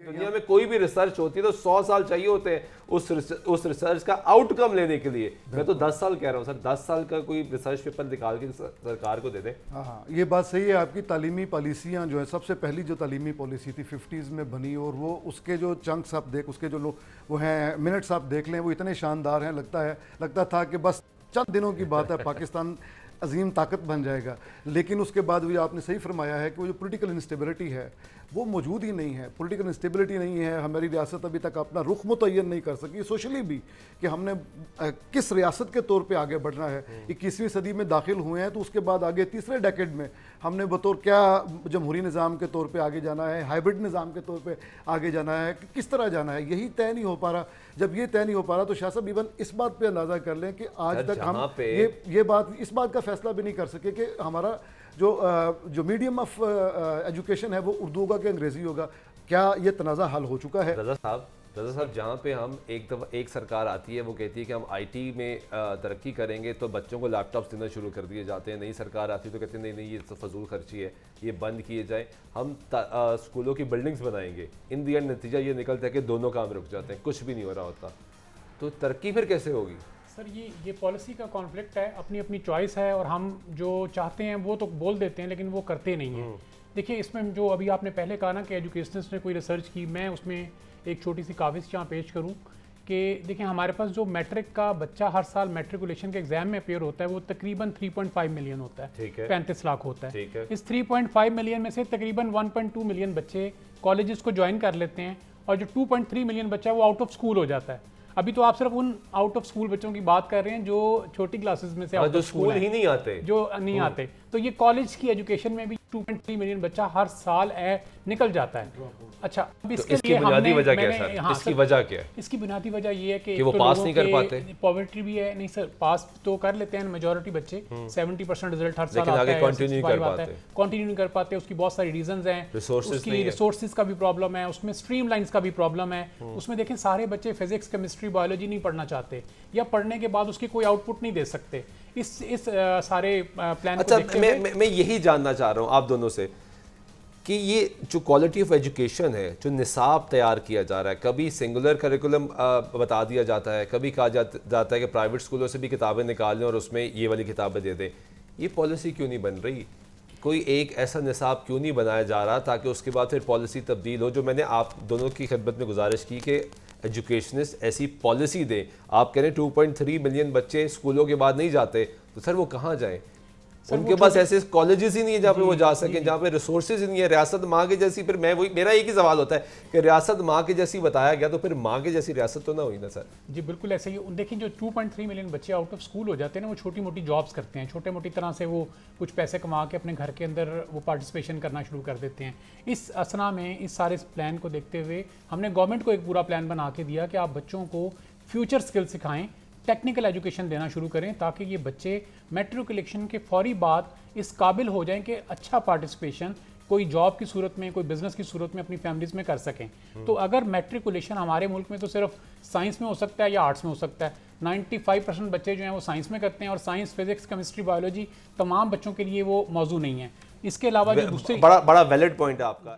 दुनिया में कोई भी रिसर्च होती है तो 100 साल चाहिए होते हैं उस रिसर्च का आउटकम लेने के लिए। मैं तो 10 साल कह रहा हूँ सर, 10 साल का कोई रिसर्च पेपर निकाल के सरकार को दे दें। हाँ, ये बात सही है आपकी। तालीमी पॉलिसियाँ जो है, सबसे पहली जो तालीमी पॉलिसी थी 50s में बनी, और वो उसके जो चंक्स आप देख, उसके जो लोग वो हैं मिनट्स आप देख लें, वो इतने शानदार हैं, लगता था कि बस चंद दिनों की बात है, पाकिस्तान अजीम ताकत बन जाएगा। लेकिन उसके बाद भी आपने सही फरमाया है कि वो जो पॉलिटिकल इंस्टेबिलिटी है वो मौजूद ही नहीं है। पॉलिटिकल इंस्टेबिलिटी नहीं है, हमारी रियासत अभी तक अपना रुख मुतय्यन नहीं कर सकी सोशली भी, कि हमने किस रियासत के तौर पे आगे बढ़ना है। 21वीं सदी में दाखिल हुए हैं तो उसके बाद आगे तीसरे डेकेड में हमने बतौर क्या जमहूरी निज़ाम के तौर पे आगे जाना है, हाइब्रिड निज़ाम के तौर पे आगे जाना है, किस तरह जाना है, यही तय नहीं हो पा रहा। जब ये तय नहीं हो पा रहा तो शाह साहब इवन इस बात पे अंदाज़ा कर लें कि आज तक हम इस बात का फैसला भी नहीं कर सके कि हमारा जो मीडियम ऑफ एजुकेशन है वो उर्दू होगा कि अंग्रेजी होगा। क्या ये तनाज़ा हल हो चुका है? रज़ा साहब जहाँ पे हम एक सरकार आती है वो कहती है कि हम आईटी में तरक्की करेंगे तो बच्चों को लैपटॉप्स देना शुरू कर दिए जाते हैं। नई सरकार आती है तो कहते हैं नहीं ये तो फजूल खर्ची है, ये बंद किए जाए, हम स्कूलों की बिल्डिंग्स बनाएंगे। इन दी एंड नतीजा ये निकलता है कि दोनों काम रुक जाते हैं, कुछ भी नहीं हो रहा होता। तो तरक्की फिर कैसे होगी? सर ये पॉलिसी का कॉन्फ्लिक्ट है, अपनी अपनी चॉइस है, और हम जो चाहते हैं वो तो बोल देते हैं लेकिन वो करते नहीं हैं। देखिए, इसमें जो अभी आपने पहले कहा ना कि एजुकेशनिस्ट ने कोई रिसर्च की, मैं उसमें एक छोटी सी काविश यहाँ पेश करूँ कि देखिए, हमारे पास जो मैट्रिक का बच्चा हर साल मैट्रिकुलेशन के एग्जाम में अपेयर होता है वो तकरीबन 3.5 मिलियन होता है, 35 लाख होता है। इस 3.5 मिलियन में से तकरीबन 1.2 मिलियन बच्चे कॉलेजेस को ज्वाइन कर लेते हैं, और जो 2.3 मिलियन बच्चा है वो आउट ऑफ स्कूल हो जाता है। अभी तो आप सिर्फ उन आउट ऑफ स्कूल बच्चों की बात कर रहे हैं जो छोटी क्लासेस में से जो स्कूल ही नहीं आते, जो नहीं आते। तो ये कॉलेज की एजुकेशन में भी 2.3 मिलियन बच्चा हर साल निकल जाता है। अच्छा, अब इसके लिए बुनियादी वजह क्या है सर? हाँ, इसकी वजह क्या है? इसकी बुनियादी वजह ये है कि वो पास नहीं कर पाते। पॉवर्टी भी है। नहीं सर, पास तो कर लेते हैं मेजॉरिटी बच्चे, 70% रिजल्ट हर साल आता है, कंटिन्यू नहीं कर पाते। उसकी बहुत सारी रीजंस हैं। उसकी रिसोर्सेज का भी प्रॉब्लम है, उसमें स्ट्रीम लाइन्स का भी प्रॉब्लम है। उसमें देखें, सारे बच्चे फिजिक्स, केमिस्ट्री, बायोलॉजी नहीं पढ़ना चाहते, या पढ़ने के बाद उसकी कोई आउटपुट नहीं दे सकते। इस सारे प्लान अच्छा, मैं यही जानना चाह रहा हूँ आप दोनों से कि ये जो क्वालिटी ऑफ एजुकेशन है, जो निसाब तैयार किया जा रहा है, कभी सिंगुलर करिकुलम बता दिया जाता है, कभी कहा जाता है कि प्राइवेट स्कूलों से भी किताबें निकाल लें और उसमें ये वाली किताबें दे दें। ये पॉलिसी क्यों नहीं बन रही? कोई एक ऐसा निसाब क्यों नहीं बनाया जा रहा ताकि उसके बाद फिर पॉलिसी तब्दील हो? जो मैंने आप दोनों की खिदमत में गुजारिश की कि एजुकेशनिस्ट ऐसी पॉलिसी दें। आप कह रहे हैं 2.3 मिलियन बच्चे स्कूलों के बाद नहीं जाते, तो सर वो कहाँ जाएं? उनके पास ऐसे कॉलेजेस ही नहीं है जहाँ पे वो जा सकें, जहाँ पे रिसोर्सेज ही नहीं है। रियासत माँ के जैसी, फिर मेरा एक ही सवाल होता है कि रियासत माँ के जैसी बताया गया तो फिर माँ के जैसी रियासत तो ना हुई ना सर? जी बिल्कुल ऐसे ही। देखिए, जो 2.3 मिलियन बच्चे आउट ऑफ स्कूल हो जाते हैं ना, वो छोटी मोटी जॉब्स करते हैं, छोटे मोटी तरह से वो कुछ पैसे कमा के अपने घर के अंदर वो पार्टिसिपेशन करना शुरू कर देते हैं। इस असना में इस सारे प्लान को देखते हुए हमने गवर्नमेंट को एक पूरा प्लान बना के दिया कि आप बच्चों को फ्यूचर स्किल सिखाएं, टेक्निकल एजुकेशन देना शुरू करें, ताकि ये बच्चे मैट्रिकुलेशन के फौरी बाद इस काबिल हो जाएं कि अच्छा पार्टिसिपेशन कोई जॉब की सूरत में, कोई बिजनेस की सूरत में अपनी फैमिलीज में कर सकें। तो अगर मैट्रिकुलेशन हमारे मुल्क में तो सिर्फ साइंस में हो सकता है या आर्ट्स में हो सकता है। 95% बच्चे जो हैं वो साइंस में करते हैं, और साइंस, फिजिक्स, केमिस्ट्री, बायोलॉजी तमाम बच्चों के लिए वो मौजू नहीं है। इसके अलावा जो दूसरी बड़ा वैलिड पॉइंट है आपका।